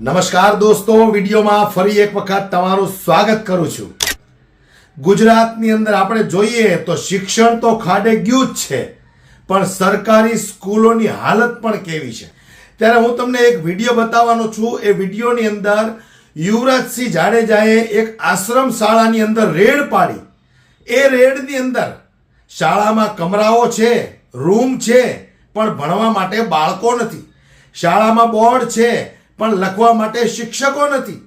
નમસ્કાર દોસ્તો, વિડીયોમાં ફરી એક વખત તમારું સ્વાગત કરું છું। ગુજરાતની અંદર આપણે જોઈએ તો શિક્ષણ તો ખાડે ગયું જ છે, પણ સરકારી સ્કૂલોની હાલત પણ કેવી છે ત્યારે હું તમને એક વિડીયો બતાવવાનો છું। એ વિડીયોની અંદર યુવરાજસિંહ જાડેજાએ એક આશ્રમ શાળાની અંદર રેડ પાડી। એ રેડની અંદર શાળામાં કમરાઓ છે, રૂમ છે, પણ ભણવા માટે બાળકો નથી। શાળામાં બોર્ડ છે પણ લખવા માટે શિક્ષકો નથી।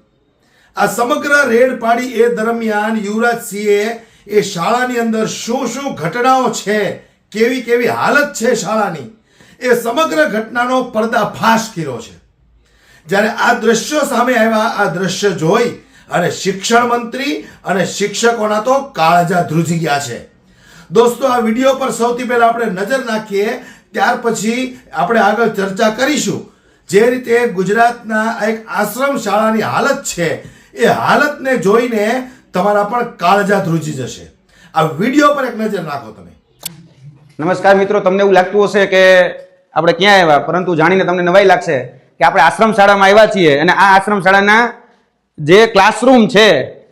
આ સમગ્ર રેડ પાડી એ દરમિયાન યુવરાજસિંહે એ શાળાની અંદર શું શું ઘટનાઓ છે, કેવી કેવી હાલત છે શાળાની, એ સમગ્ર ઘટનાનો પર્દાફાશ કર્યો છે। જ્યારે આ દ્રશ્યો સામે આવ્યા, આ દ્રશ્ય જોઈ અને શિક્ષણ મંત્રી અને શિક્ષકોના તો કાળજા ધ્રુજી ગયા છે। દોસ્તો, આ વિડીયો પર સૌથી પહેલા આપણે નજર નાખીએ, ત્યાર પછી આપણે આગળ ચર્ચા કરીશું। જે રીતે ગુજરાતના એક આશ્રમ શાળાની હાલત છે, એ હાલતને જોઈને તમારા પણ કાળજા ધ્રુજી જશે। આ વિડીયો પર એક નજર નાખો તમે। નમસ્કાર મિત્રો, તમને એવું લાગતું હશે કે આપણે ક્યાં આવ્યા, પરંતુ જાણીને તમને નવાઈ લાગશે કે આપણે આશ્રમ શાળામાં આવ્યા છીએ। અને આ આશ્રમ શાળાના જે ક્લાસરૂમ છે,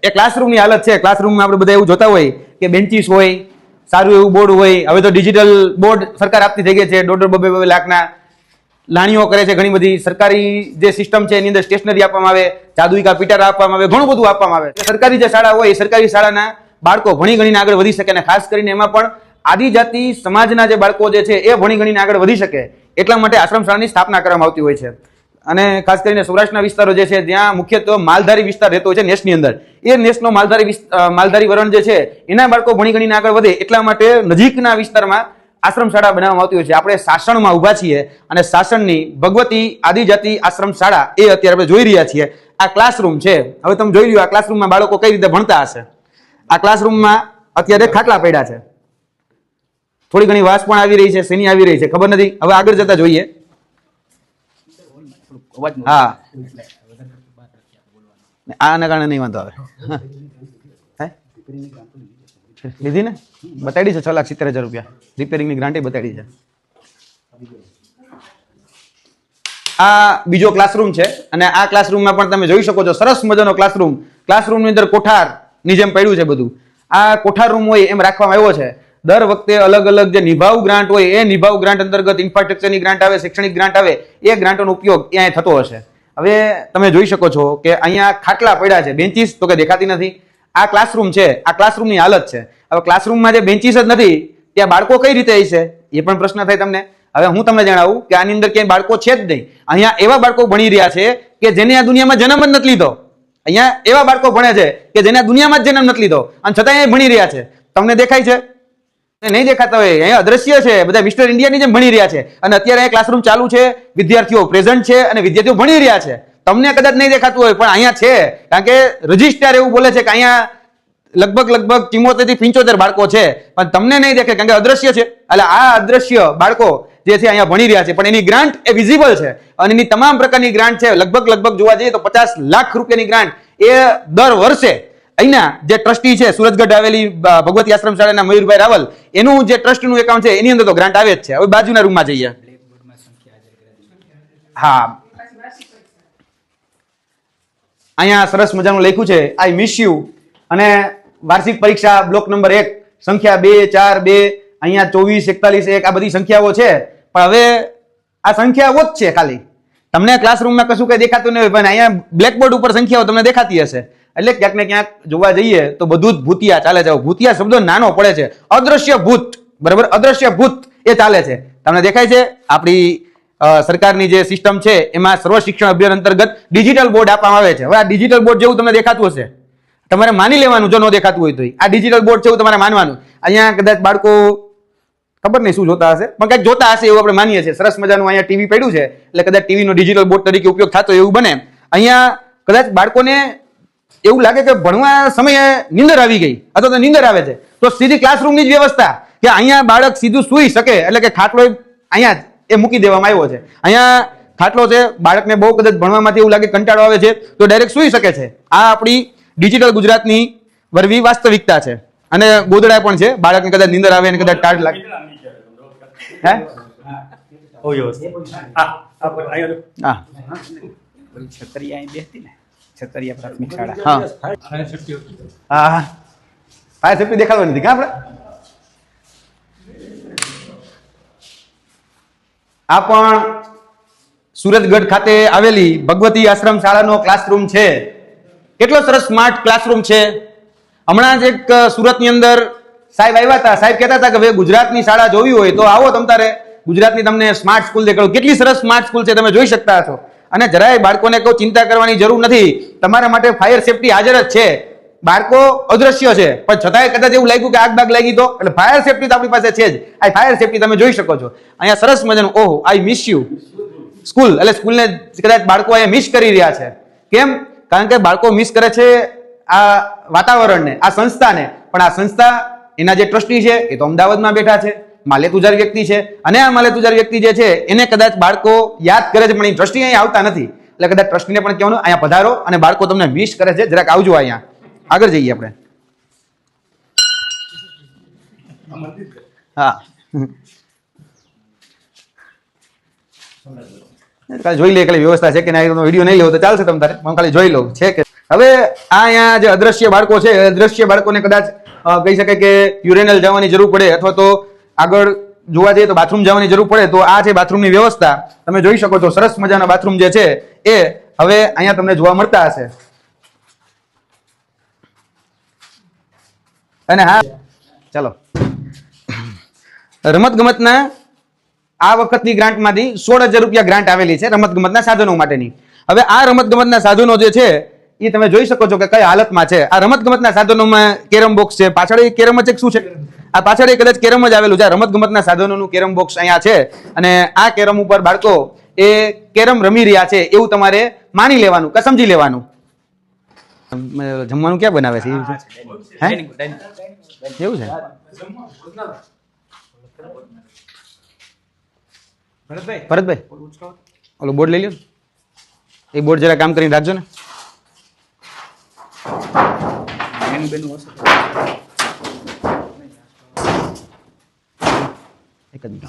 એ ક્લાસરૂમની હાલત છે। ક્લાસરૂમમાં આપણે બધા એવું જોતા હોય કે બેન્ચીસ હોય, સારું એવું બોર્ડ હોય। હવે તો ડિજિટલ બોર્ડ સરકાર આપતી થઈ ગઈ છે, 1.5 2 લાખના લાણીઓ કરે છે। ઘણી બધી સરકારી જે સિસ્ટમ છે એની અંદર સ્ટેશનરી આપવામાં આવે, જાદુઈકા પીટારા આપવામાં આવે, ઘણું બધું આપવામાં આવે। સરકારી જે શાળા હોય, સરકારી શાળાના બાળકો ભણી ગણીને આગળ વધી શકે, અને ખાસ કરીને એમાં પણ આદિજાતિ સમાજના જે બાળકો જે છે એ ભણી ગણીને આગળ વધી શકે, એટલા માટે આશ્રમ શાળાની સ્થાપના કરવામાં આવતી હોય છે। અને ખાસ કરીને સૌરાષ્ટ્રના વિસ્તારો જે છે ત્યાં મુખ્યત્વે માલધારી વિસ્તાર રહેતો હોય છે નેસની અંદર। એ નેસનો માલધારી વરણ જે છે એના બાળકો ભણી ગણીને આગળ વધે, એટલા માટે નજીકના વિસ્તારમાં આશ્રમ શાળા બનાવવામાં આવતી હોય છે। આપણે સાસણમાં ઉભા છીએ અને સાસણની ભગવતી આદિજાતિ આશ્રમ શાળા એ અત્યારે આપણે જોઈ રહ્યા છીએ। આ ક્લાસરૂમ છે। હવે તમે જોઈ લ્યો આ ક્લાસરૂમમાં બાળકો કઈ રીતે ભણતા હશે। આ ક્લાસરૂમમાં અત્યારે ખાટલા પડ્યા છે, થોડી ઘણી વાસ પણ આવી રહી છે, શેની આવી રહી છે ખબર નથી। હવે આગળ જતા જોઈએ। હા, આના કારણે નહીં વાંધો આવે। લીધી ને, બતાડી છે 6,70,000 રૂપિયા રિપેરિંગની ગ્રાન્ટ બતાડી છે। આ બીજો ક્લાસરૂમ છે, અને આ ક્લાસરૂમમાં પણ તમે જોઈ શકો છો સરસ મજાનો ક્લાસરૂમ। ક્લાસરૂમની અંદર કોઠારની જેમ પડ્યું છે બધું। આ કોઠાર રૂમ હોય એમ રાખવામાં આવ્યો છે। દર વખતે અલગ અલગ જે નિભાવ ગ્રાન્ટ હોય, એ નિભાવ ગ્રાન્ટ અંતર્ગત ઇન્ફ્રાસ્ટ્રક્ચરની ગ્રાન્ટ આવે, શૈક્ષણિક ગ્રાન્ટ આવે, એ ગ્રાન્ટોનો ઉપયોગ ત્યાં થતો હશે। હવે તમે જોઈ શકો છો કે અહીંયા ખાટલા પડ્યા છે, બેન્ચીસ તો કે દેખાતી નથી। આ ક્લાસરૂમ છે, આ ક્લાસરૂમની હાલત છે। હવે ક્લાસરૂમમાં જે બેન્ચીસ જ નથી, ત્યાં બાળકો કઈ રીતે હશે એ પણ પ્રશ્ન થાય તમને। હવે હું તમને જણાવું કે આની અંદર ક્યાંય બાળકો છે જ નહીં। અહીંયા એવા બાળકો ભણી રહ્યા છે કે જેને આ દુનિયામાં જન્મ જ નથી લીધો। અહીંયા એવા બાળકો ભણે છે કે જેને આ દુનિયામાં જ જન્મ નથી લીધો, અને છતાં અહીંયા ભણી રહ્યા છે। તમને દેખાય છે? નહીં દેખાતા હોય, અહીંયા અદ્રશ્ય છે, બધા મિસ્ટર ઇન્ડિયાની જેમ ભણી રહ્યા છે। અને અત્યારે ક્લાસરૂમ ચાલુ છે, વિદ્યાર્થીઓ પ્રેઝન્ટ છે અને વિદ્યાર્થીઓ ભણી રહ્યા છે। તમને કદાચ નહીં દેખાતું હોય, પણ અહીંયા છે, કારણ કે રજિસ્ટ્રાર એવું બોલે છે કે અહીંયા લગભગ 74 થી 75 બાળકો છે, પણ તમને નહીં દેખે કારણ કે અદ્રશ્ય છે। એટલે આ અદ્રશ્ય બાળકો જે છે અહીંયા ભણી રહ્યા છે, પણ એની ગ્રાન્ટ એ વિઝિબલ છે, અને એની તમામ પ્રકારની ગ્રાન્ટ છે। લગભગ જોવા જઈએ તો 50 લાખ રૂપિયાની ગ્રાન્ટ એ દર વર્ષે અહીંના જે ટ્રસ્ટી છે, સુરતગઢ આવેલી ભગવતી આશ્રમ શાળાના મયુરભાઈ રાવલ, એનું જે ટ્રસ્ટનું એકાઉન્ટ છે એની અંદર તો ગ્રાન્ટ આવે જ છે। હવે બાજુના રૂમમાં જઈએ। હા, અહીંયા સરસ મજાનું લખ્યું છે આઈ મિસ યુ, અને વાર્ષિક પરીક્ષા બ્લોક નંબર 1 સંખ્યા 2 4 2, અહીંયા 24 41 1, આ બધી સંખ્યાઓ છે। પણ હવે આ સંખ્યાઓ જ છે ખાલી, તમને ક્લાસરૂમમાં કશું કઈ દેખાતું નહીં હોય, પણ અહીંયા બ્લેકબોર્ડ ઉપર સંખ્યાઓ તમને દેખાતી હશે। એટલે ક્યાંક ને ક્યાંક જોવા જઈએ તો બધું જ ભૂતિયા ચાલે છે। ભૂતિયા શબ્દો નાનો પડે છે, અદ્રશ્ય ભૂત, બરાબર, અદ્રશ્ય ભૂત એ ચાલે છે। તમને દેખાય છે? આપણી સરકારની જે સિસ્ટમ છે એમાં સર્વ શિક્ષણ અભિયાન અંતર્ગત ડિજિટલ બોર્ડ આપવામાં આવે છે। હવે આ ડિજિટલ બોર્ડ જેવું તમને દેખાતું હશે, તમારે માની લેવાનું, જો ન દેખાતું હોય તો। આ ડિજિટલ બોર્ડ છે એવું તમારે માનવાનું। અહીંયા કદાચ બાળકો ખબર નહીં શું જોતા હશે, પણ કંઈક જોતા હશે એવું આપણે માનીએ છીએ। સરસ મજાનું અહીંયા ટીવી પડ્યું છે, એટલે કદાચ ટીવીનો ડિજિટલ બોર્ડ તરીકે ઉપયોગ થતો એવું બને। અહીંયા કદાચ બાળકોને એવું લાગે કે ભણવા સમયે નીંદર આવી ગઈ અથવા તો નીંદર આવે છે, તો સીધી ક્લાસરૂમની જ વ્યવસ્થા કે અહીંયા બાળક સીધું સૂઈ શકે, એટલે કે ખાટલો અહીંયા એ મૂકી દેવામાં આવ્યો છે। અહીંયા ખાટલો છે, બાળકને બહુ કદાચ ભણવામાંથી એવું લાગે કંટાળો આવે છે તો ડાયરેક્ટ સૂઈ શકે છે। આ આપણી ડિજિટલ ગુજરાતની વરવી વાસ્તવિકતા છે। અને ગોદડા પણ છે, બાળકને કદાચ નીંદર આવે અને કદાચ ટાઢ લાગે। હે? હા, છતરિયા અહીં બેસતી ને છતરિયા પ્રાથમિક શાળા હા હા હા ફાયર સેફટી દેખાડવા નથી કા આપણે આ પણ સુરતગઢ ખાતે આવેલી ભગવતી આશ્રમ શાળાનો ક્લાસરૂમ છે. કેટલો સરસ સ્માર્ટ ક્લાસરૂમ છે. હમણાં જ એક સુરતની અંદર સાહેબ આવ્યા હતા. સાહેબ કહેતા હતા કે ભાઈ ગુજરાતની શાળા જોવી હોય તો આવો તમ તારે ગુજરાતની તમને સ્માર્ટ સ્કૂલ દેખાડું. કેટલી સરસ સ્માર્ટ સ્કૂલ છે તમે જોઈ શકતા છો. અને જરાય બાળકોને કોઈ ચિંતા કરવાની જરૂર નથી. તમારા માટે ફાયર સેફટી હાજર જ છે. બાળકો અદ્રશ્ય છે પણ છતાંય કદાચ એવું લાગ્યું કે આગ બાગ લાગી તો એટલે ફાયર સેફટી તો આપણી પાસે છે જ. આ ફાયર સેફટી તમે જોઈ શકો છો. અહીંયા સરસ મજાનું ઓહો આઈ મિસ યુ સ્કૂલ એટલે સ્કૂલને કદાચ બાળકો અહીંયા મિસ કરી રહ્યા છે. કેમ? કારણ કે બાળકો મિસ કરે છે આ વાતાવરણને, આ સંસ્થાને. પણ આ સંસ્થા એના જે ટ્રસ્ટી છે એ તો અમદાવાદમાં બેઠા છે, માલેતુજાર વ્યક્તિ છે. અને આ માલેતુજાર વ્યક્તિ જે છે એને કદાચ બાળકો યાદ કરે છે પણ એ ટ્રસ્ટી અહીંયા આવતા નથી. એટલે કદાચ ટ્રસ્ટીને પણ કહેવાનું અહીંયા પધારો અને બાળકો તમને મિસ કરે છે, જરાક આવજો અહીંયા. આગળ જઈએ આપણે. હા ખાલી જોઈ લે ખાલી વ્યવસ્થા છે કે ના વિડીયો નહીં લેવો તો ચાલશે તમ તારે. હું ખાલી જોઈ લઉં છે કે હવે આ અહીંયા જે અદ્રશ્ય બાળકો છે અદ્રશ્ય બાળકોને કદાચ કહી શકાય કે યુરેનલ જવાની જરૂર પડે અથવા તો આગળ જોવા જઈએ તો બાથરૂમ જવાની જરૂર પડે તો આ છે બાથરૂમની વ્યવસ્થા. તમે જોઈ શકો છો સરસ મજાના બાથરૂમ જે છે એ હવે અહીંયા તમને જોવા મળતા હશે. અને હા ચાલો રમત ગમતના આ વખતની ગ્રાન્ટમાંથી 16,000 રૂપિયા ગ્રાન્ટ આવેલી છે રમત ગમતના સાધનો માટેની. હવે આ રમત ગમતના સાધનો જે છે એ તમે જોઈ શકો છો કે કઈ હાલતમાં છે. આ રમત ગમતના સાધનોમાં કેરમ બોક્સ છે, પાછળ એ કેરમ જ શું છે આ પાછળ એ કદાચ કેરમ જ આવેલું છે. રમત ગમતના સાધનોનું કેરમ બોક્સ અહીંયા છે અને આ કેરમ ઉપર બાળકો એ કેરમ રમી રહ્યા છે એવું તમારે માની લેવાનું કે સમજી લેવાનું. જમવાનું ક્યાં બનાવે છે એવું છે? ભરતભાઈ ઓલો બોર્ડ લઈ લ્યો. એ બોર્ડ જરા કામ કરીને રાખજો ને. એક જ મિનિટ.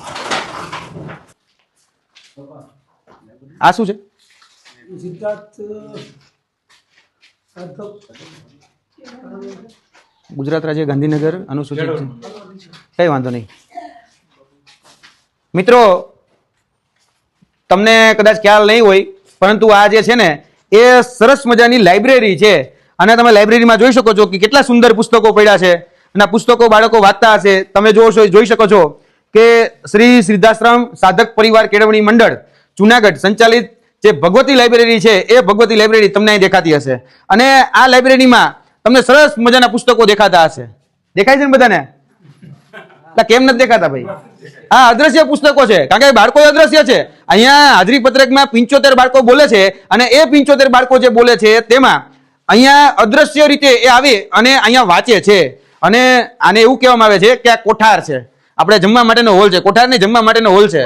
આ શું છે? ગુજરાત રાજ્ય ગાંધીનગર અનુસૂચિત કઈ વાંધો નહીં. મિત્રો તમને કદાચ ખ્યાલ નહીં હોય પરંતુ આ જે છે ને એ સરસ મજાની લાઇબ્રેરી છે અને તમે લાઇબ્રેરીમાં જોઈ શકો છો કે કેટલા સુંદર પુસ્તકો પડ્યા છે અને આ પુસ્તકો બાળકો વાંચતા હશે. તમે જોઈ શકો છો કે શ્રી સિદ્ધાશ્રમ સાધક પરિવાર કેળવણી મંડળ જુનાગઢ સંચાલિત જે ભગવતી લાઇબ્રેરી છે એ ભગવતી લાઇબ્રેરી તમને અહીં દેખાતી હશે. અને આ લાઇબ્રેરીમાં તમને સરસ મજાના પુસ્તકો દેખાતા હશે. દેખાય છે ને બધાને? કેમ નથી દેખાતા ભાઈ? આ અદ્રશ્ય પુસ્તકો છે કારણ કે બાળકો અદ્રશ્ય છે. અહીંયા હાજરી પત્રકમાં 75 બાળકો બોલે છે અને એ 75 બાળકો જે બોલે છે તેમાં અહીંયા અદ્રશ્ય રીતે એ આવે અને અહીંયા વાંચે છે. અને આને એવું કહેવામાં આવે છે કે આ કોઠાર છે, આપણે જમવા માટેનો હોલ છે. કોઠાર ને જમવા માટેનો હોલ છે,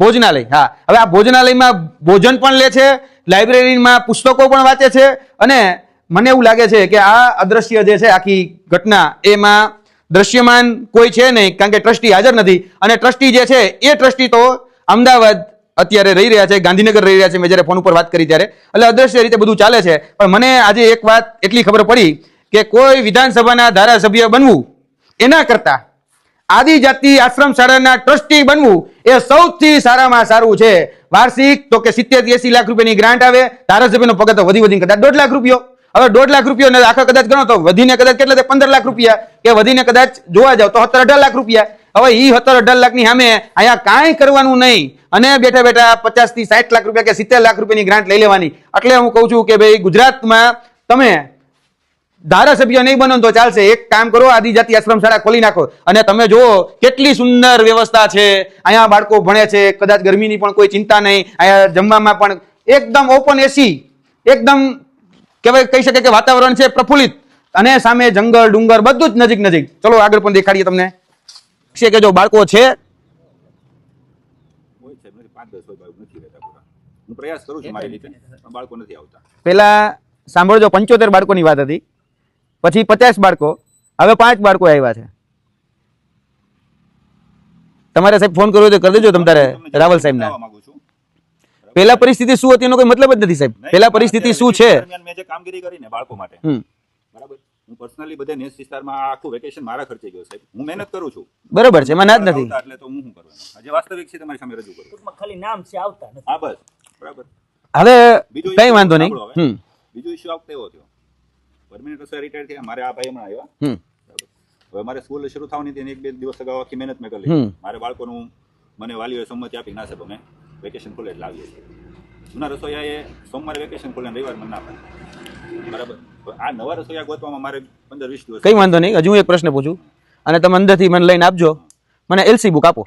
ભોજનાલય. હા, હવે આ ભોજનાલયમાં ભોજન પણ લે છે, લાઇબ્રેરીમાં પુસ્તકો પણ વાંચે છે. અને મને એવું લાગે છે કે આ અદ્રશ્ય જે છે આખી ઘટના એમાં દ્રશ્યમાન કોઈ છે નહીં કારણ કે ટ્રસ્ટી હાજર નથી. અને ટ્રસ્ટી જે છે એ ટ્રસ્ટી તો અમદાવાદ અત્યારે રહી રહ્યા છે, ગાંધીનગર રહી રહ્યા છે. મેં જયારે ફોન ઉપર વાત કરી ત્યારે એટલે અદ્રશ્ય રીતે બધું ચાલે છે. પણ મને આજે એક વાત એટલી ખબર પડી કે કોઈ વિધાનસભાના ધારાસભ્ય બનવું એના કરતા આદિજાતિ આશ્રમ શાળાના ટ્રસ્ટી બનવું એ સૌથી સારામાં સારું છે. વાર્ષિક તો કે 70-80 લાખ રૂપિયાની ગ્રાન્ટ આવે. ધારાસભ્યનો પગાર તો વધીને કદાચ 1.5 લાખ રૂપિયો. હવે 1.5 લાખ રૂપિયા આખા કદાચ ગણો તો વધીને કદાચ કેટલા 15 લાખ રૂપિયા કે વધીને કદાચ જોવા જાવ તો 17-18 લાખ રૂપિયા. હવે એ 17-18 લાખની સામે અહીંયા કાંઈ કરવાનું નહીં અને બેઠા બેઠા 50 થી 60 લાખ રૂપિયા કે 70 લાખ રૂપિયાની ગ્રાન્ટ લઈ લેવાની. એટલે હું કહું છું કે ભાઈ ગુજરાતમાં તમે ધારાસભ્ય નહીં બનો તો ચાલશે. એક કામ કરો, આદિજાતિ આશ્રમ શાળા ખોલી નાખો અને તમે જુઓ કેટલી સુંદર વ્યવસ્થા છે. અહીંયા બાળકો ભણે છે, કદાચ ગરમીની પણ કોઈ ચિંતા નહીં. અહીંયા જમવામાં પણ એકદમ ઓપન એસી, એકદમ કહેવાય કહી શકે કે વાતાવરણ છે પ્રફુલ્લિત અને સામે જંગલ ડુંગર બધું જ નજીક નજીક. ચલો આગળ પણ દેખાડીએ તમને. છે કે જો બાળકો છે પ્રયાસ કરું છું મારી રીતે, બાળકો નથી આવતા. પેલા સાંભળજો 75 બાળકોની વાત હતી, પછી 50 બાળકો, હવે 5 બાળકો આવ્યા છે. તમારે સાહેબ ફોન કરવો તો કરી દેજો તમ તારે રાવલ સાહેબ ને. પહેલા પરિસ્થિતિ શું હતી એનો કોઈ મતલબ જ નથી સાહેબ. પહેલા પરિસ્થિતિ શું છે? દરમિયાન મેં જે કામગીરી કરીને બાળકો માટે, હમ. બરાબર, હું પર્સનલી બધે નેસ વિસ્તારમાં આ આખું વેકેશન મારા ખર્ચે ગયો સાહેબ. હું મહેનત કરું છું. બરોબર છે, એમાં ના જ નથી. આવતા એટલે તો હું શું કરવાનું? આ જે વાસ્તવિક છે તમારી સામે રજૂ કરું. ટૂંકમાં ખાલી નામ છે, આવતા નથી. હા બસ, બરાબર. હવે બીજો કઈ issue વાંધો નહીં. સાંભળો હવે. હમ બીજો ઇસ્યુ આવતો એવો થયો, પરમિનન્ટ રસોઈયા રિટાયર થયા, મારે આ ભાઈ હમણાં આવ્યા, હમ બરાબર. હવે મારે સ્કૂલ શરૂ થવાની હતી, એક બે દિવસ અગાઉ આખી મહેનત મેં કરી હમ. લીધી. મારે બાળકોનું મને વાલીઓએ સંમતિ આપી ના સાહેબ અમે વેકેશન ખુલે એટલે આવીએ છીએ. જૂના રસોઈયાએ સોમવારે વેકેશન ખુલે રવિવાર મને ના પાડે, બરાબર. તો આ નવા રસોઈયા ગોતવામાં મારે 15-20 દિવસ. કઈ વાંધો નહીં. હજુ હું એક પ્રશ્ન પૂછું અને તમે અંદરથી મને લઈને આપજો. મને એલસી બુક આપો,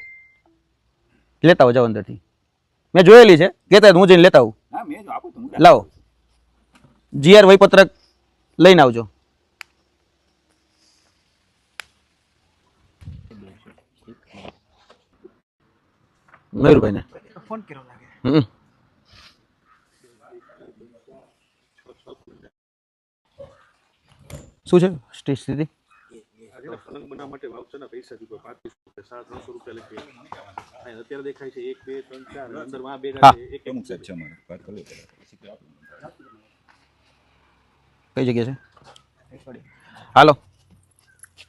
લેતા આવો જાઓ અંદરથી. મેં જોયેલી છે, કહેતા હું જઈને લેતા આવું. હા મેં જો આપું તો હું લાવો જીઆર વહીપત્રક લઈને આવજો. મયુરભાઈ ને ફોન કર્યો લાગે. હમ શું છે સ્થિતિ? બનાવવા માટે વાઉચરના પૈસા દીધો 35 રૂપિયા 700 રૂપિયા લખી અત્યારે દેખાય છે 1 2 3 4 અંદર માં બે હા. એક અમુક સાહેબ છે અમારે વાત કરવી પડે. કઈ જગ્યા છે? હાલો.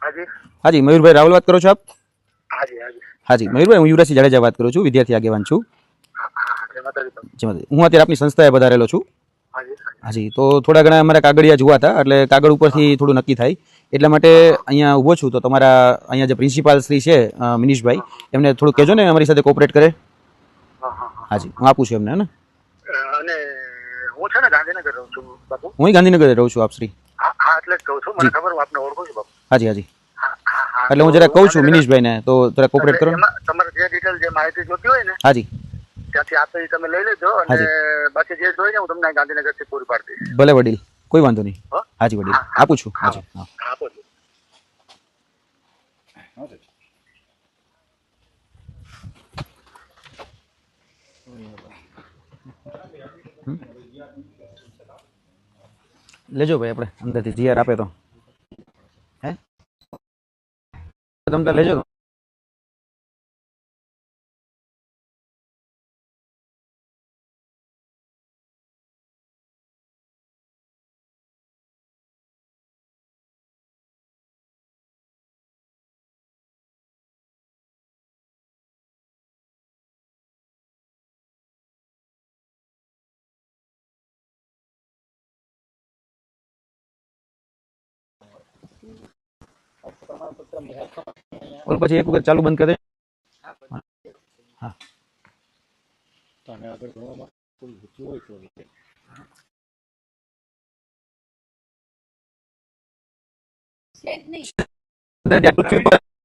હાજી હાજી મયુરભાઈ રાવલ વાત કરો છો આપ? હાજી હાજી હાજી મયુરભાઈ, હું યુવરાજસિંહ જાડેજા વાત કરું છું, વિદ્યાર્થી આગેવાન છું. જય માતાજી બાપુ. જી માતાજી. હું અત્યારે આપની સંસ્થાએ પધારેલો છું. હાજી હાજી, તો થોડા ઘણા અમારા કાગળિયા જોવા હતા, એટલે કાગળ ઉપરથી થોડું નક્કી થાય એટલા માટે અહીંયા ઊભો છું. તો તમારા અહીંયા જે પ્રિન્સિપાલ શ્રી છે મિનીશભાઈ, એમને થોડું કહેજો ને અમારી સાથે કોઓપરેટ કરે. હા હા હા. હાજી, હું આપું છું એમને. ને અને હું છે ને ગાંધીનગર રહું છું બાપુ. હું ગાંધીનગર રહું છું આપ શ્રી. હા હા એટલે જ કહું છું, મને ખબર હું આપને ઓળખું છું બાપુ. હાજી હાજી, હા હા હા. એટલે હું જરા કહું છું મિનીશભાઈને, તો જરા કોઓપરેટ કરો ને. એમાં તમારે જે ડિટેલ જે માહિતી જોતી હોય ને હાજી ત્યાંથી આપે તમે લઈ લેજો, અને હાજી. બાકી જે જોઈએ હું તમને ગાંધીનગરથી પૂરી પાડી દઈશ. ભલે વડીલ, કોઈ વાંધો નહીં. હો? હાજી વડીલ, આપું છું. હાજી હા. હા આપો છો. હા સાહેબ. લેજો ભાઈ, આપણે અંદરથી જીઆર આપે તો હે તમે તો લેજો. ઓલ પછી એક વખત ચાલુ બંધ કરી દે. હા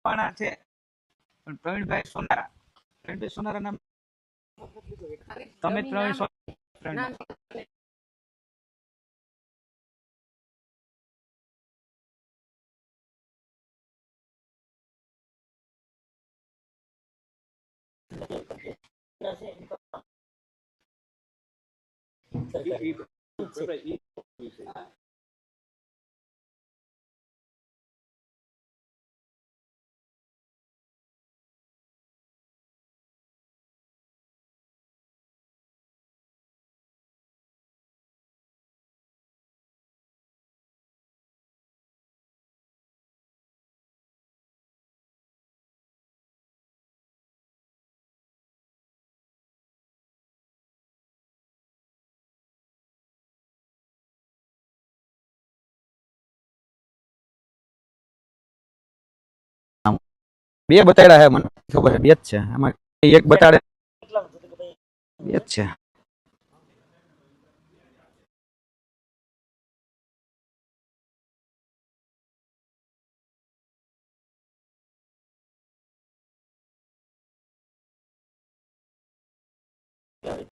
પાણા છે પણ પ્રવીણભાઈ સોનારા, પ્રવીણભાઈ સોનારા નામ તમે જ પ્રવીણ પ્રવીણ બે બતાડ્યા હે, મને ખબર છે બે જ છે આમાં. એક બતાડે બે જ છે.